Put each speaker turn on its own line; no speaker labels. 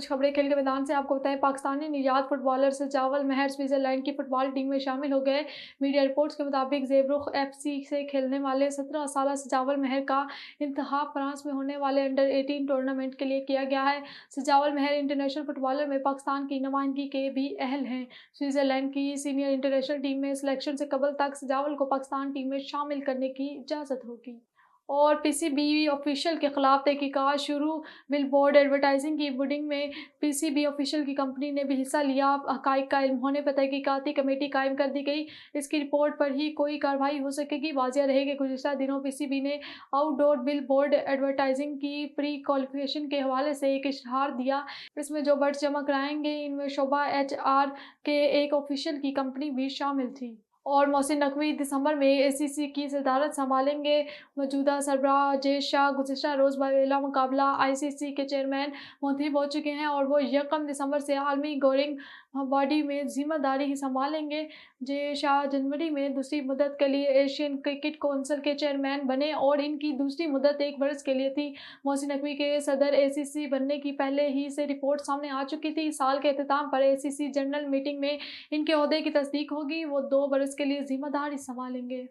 कुछ खबरें खेल के मैदान से आपको बताएं। पाकिस्तानी निजात फुटबॉलर सजावल महर स्विट्जरलैंड की फुटबॉल टीम में शामिल हो गए। मीडिया रिपोर्ट्स के मुताबिक ज़ेबरुख एफसी से खेलने वाले 17 साला सजावल महर का इंतखाब फ्रांस में होने वाले अंडर 18 टूर्नामेंट के लिए किया गया है। सजावल महर इंटरनेशनल फुटबॉलर में पाकिस्तान की नुमाइंदगी के भी अहल हैं। स्विट्जरलैंड की सीनियर इंटरनेशनल टीम में सिलेक्शन से कबल तक सजावल को पाकिस्तान टीम में शामिल करने की इजाज़त होगी। और पीसीबी ऑफिशियल के खिलाफ तहकीकात शुरू। बिलबोर्ड एडवर्टाइजिंग की बिडिंग में पीसीबी ऑफिशियल की कंपनी ने भी हिस्सा लिया। हकाइक का इल्म होने पर तहकीकाती कमेटी कायम कर दी गई। इसकी रिपोर्ट पर ही कोई कार्रवाई हो सकेगी। वाज़ेह रहे कि गुज़िश्ता दिनों पीसीबी ने आउटडोर बिलबोर्ड एडवर्टाइजिंग की प्री क्वालिफिकेशन के हवाले से एक इश्तहार दिया। इसमें जो बर्ड्स जमा कराएंगे इनमें शोबा एचआर के एक ऑफिशियल की कंपनी भी शामिल थी। और मोहसिन नकवी दिसंबर में एसीसी की सदारत संभालेंगे। मौजूदा सरबराह जेश शाह गुज़िश्ता रोज़ बाला मुकाबला आईसीसी के चेयरमैन मुंतखब हो चुके हैं और वो 1 दिसंबर से आलमी गोइंग बॉडी में जिम्मेदारी संभालेंगे। जे शाह जनवरी में दूसरी मुद्दत के लिए एशियन क्रिकेट कौंसिल के चेयरमैन बने और इनकी दूसरी मुद्दत 1 बरस के लिए थी। मोहसिन नकवी के सदर एसीसी बनने की पहले ही से रिपोर्ट सामने आ चुकी थी। साल के अख्ताम पर एसीसी जनरल मीटिंग में इनके ओहदे की तस्दीक होगी। वो 2 बरस के लिए जिम्मेदारी संभालेंगे।